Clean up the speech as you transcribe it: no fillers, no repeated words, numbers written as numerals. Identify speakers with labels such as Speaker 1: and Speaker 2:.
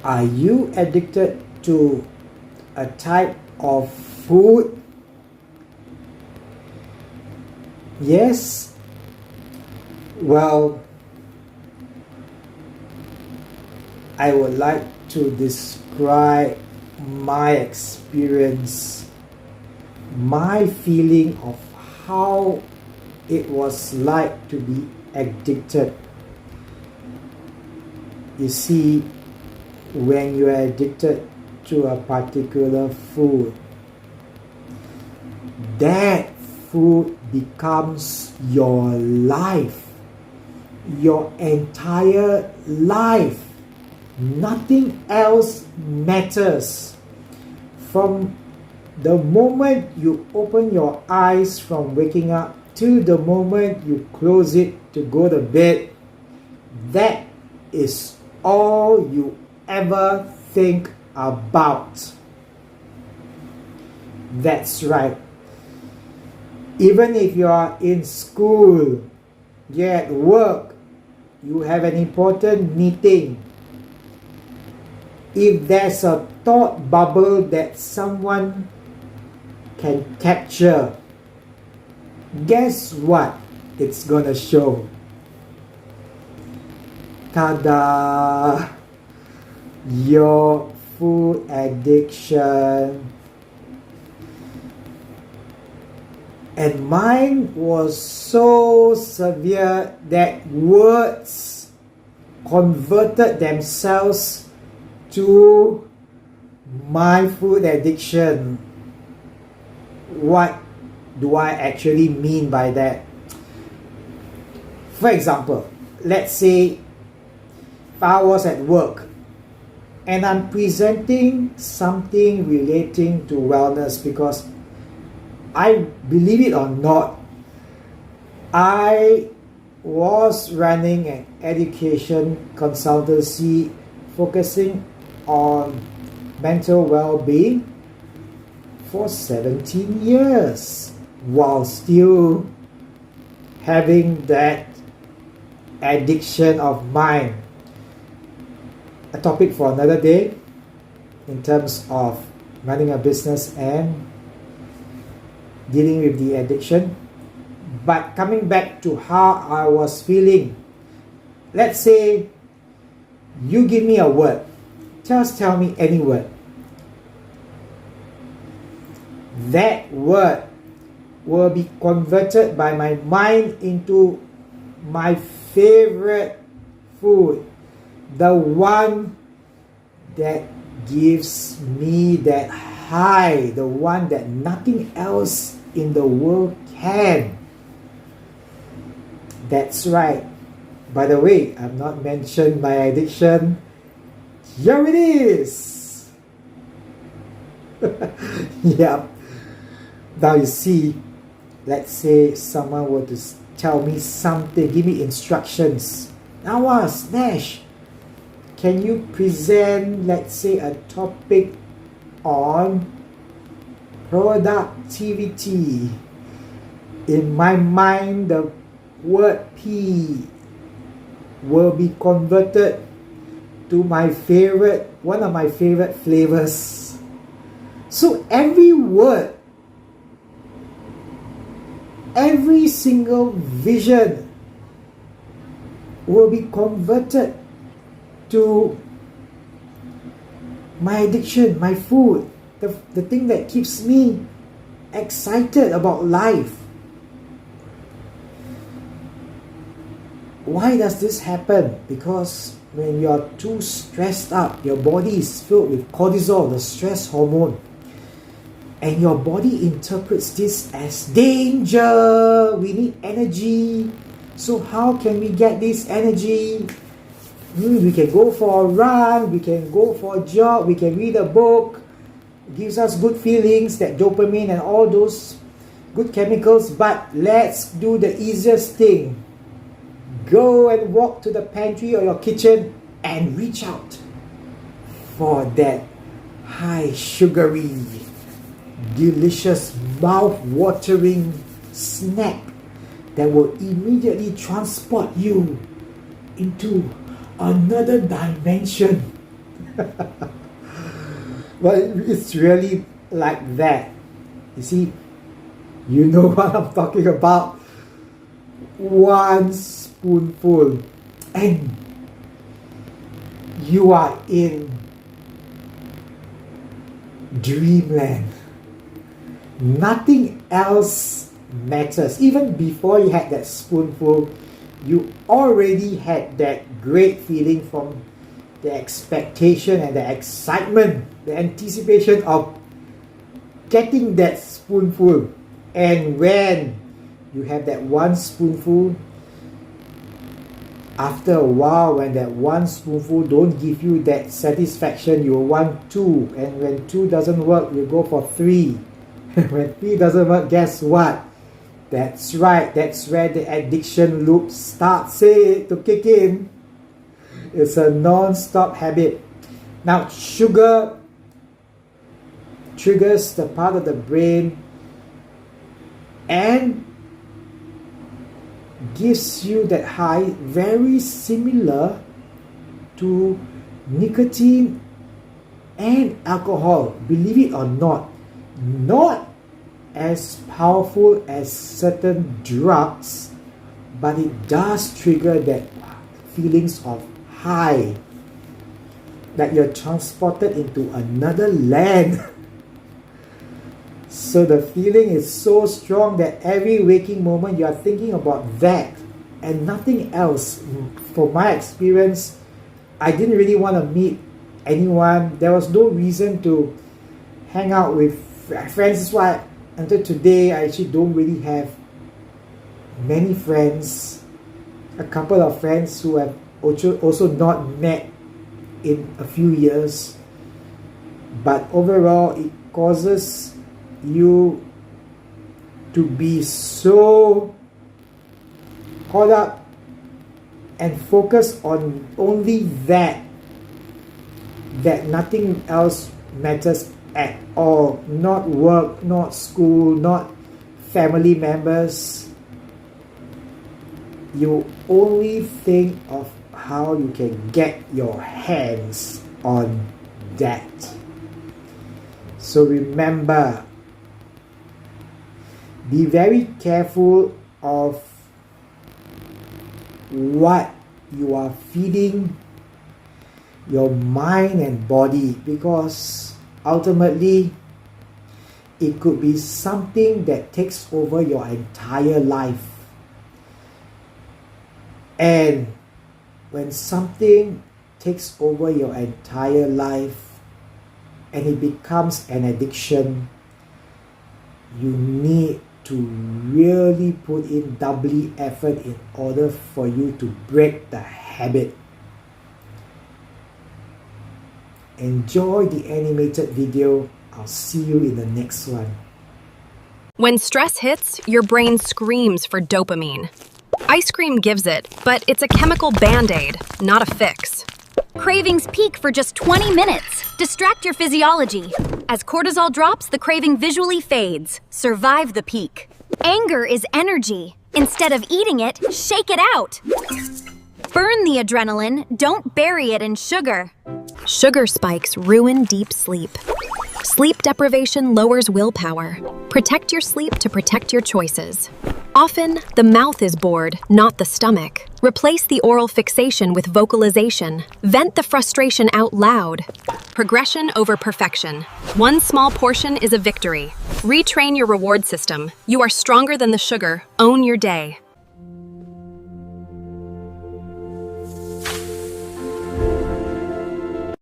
Speaker 1: Are you addicted to a type of food? Yes? Well, I would like to describe my experience, my feeling of how it was like to be addicted. You see, when you are addicted to a particular food, that food becomes your life, your entire life. Nothing else matters. From the moment you open your eyes from waking up to the moment you close it to go to bed, that is all you ever think about. That's right. Even if you are in school, you're at work, you have an important meeting, if there's a thought bubble that someone can capture, guess what it's gonna show? Ta-da! Your food addiction. And mine was so severe that words converted themselves to my food addiction. What do I actually mean by that? For example, let's say if I was at work and I'm presenting something relating to wellness, because I believe it or not, I was running an education consultancy focusing on mental well-being for 17 years while still having that addiction of mine. A topic for another day in terms of running a business and dealing with the addiction. But coming back to how I was feeling, let's say you give me a word, just tell me any word. That word will be converted by my mind into my favorite food, the one that gives me that high, the one that nothing else in the world can. That's right. By the way, I've not mentioned my addiction. Here it is. Yeah. Now you see, let's say someone were to tell me something, give me instructions. Now, Nash, can you present, let's say, a topic on productivity? In my mind, the word P will be converted to my favorite, one of my favorite flavors. So every word, every single vision will be converted to my addiction, my food, the thing that keeps me excited about life. Why does this happen? Because when you're too stressed out, your body is filled with cortisol, the stress hormone, and your body interprets this as danger. We need energy. So how can we get this energy? We can go for a run, we can go for a jog, we can read a book. It gives us good feelings, that dopamine and all those good chemicals. But let's do the easiest thing. Go and walk to the pantry or your kitchen and reach out for that high sugary, delicious, mouth-watering snack that will immediately transport you into another dimension. But it's really like that. You see, you know what I'm talking about. One spoonful and you are in dreamland. Nothing else matters. Even before you had that spoonful, you already had that great feeling from the expectation and the excitement, the anticipation of getting that spoonful. And when you have that one spoonful, after a while, when that one spoonful don't give you that satisfaction, you want two. And when two doesn't work, you go for three. When three doesn't work, guess what? That's right, that's where the addiction loop starts to kick in. It's a non-stop habit. Now, sugar triggers the part of the brain and gives you that high, very similar to nicotine and alcohol. Believe it or not as powerful as certain drugs, but it does trigger that feelings of high, that you're transported into another land. So the feeling is so strong that every waking moment you are thinking about that and nothing else. For my experience, I didn't really want to meet anyone. There was no reason to hang out with friends. That's why until today I actually don't really have many friends. A couple of friends who have also not met in a few years. But overall, it causes you to be so caught up and focused on only that nothing else matters at all. Not work, not school, not family members. You only think of how you can get your hands on that. So remember, be very careful of what you are feeding your mind and body, because ultimately it could be something that takes over your entire life. And when something takes over your entire life and it becomes an addiction, you need to really put in doubly effort in order for you to break the habit. Enjoy the animated video. I'll see you in the next one.
Speaker 2: When stress hits, your brain screams for dopamine. Ice cream gives it, but it's a chemical band-aid, not a fix.
Speaker 3: Cravings peak for just 20 minutes. Distract your physiology. As cortisol drops, the craving visually fades. Survive the peak. Anger is energy. Instead of eating it, shake it out. Burn the adrenaline, don't bury it in sugar.
Speaker 2: Sugar spikes ruin deep sleep. Sleep deprivation lowers willpower. Protect your sleep to protect your choices. Often, the mouth is bored, not the stomach. Replace the oral fixation with vocalization. Vent the frustration out loud. Progression over perfection. One small portion is a victory. Retrain your reward system. You are stronger than the sugar. Own your day.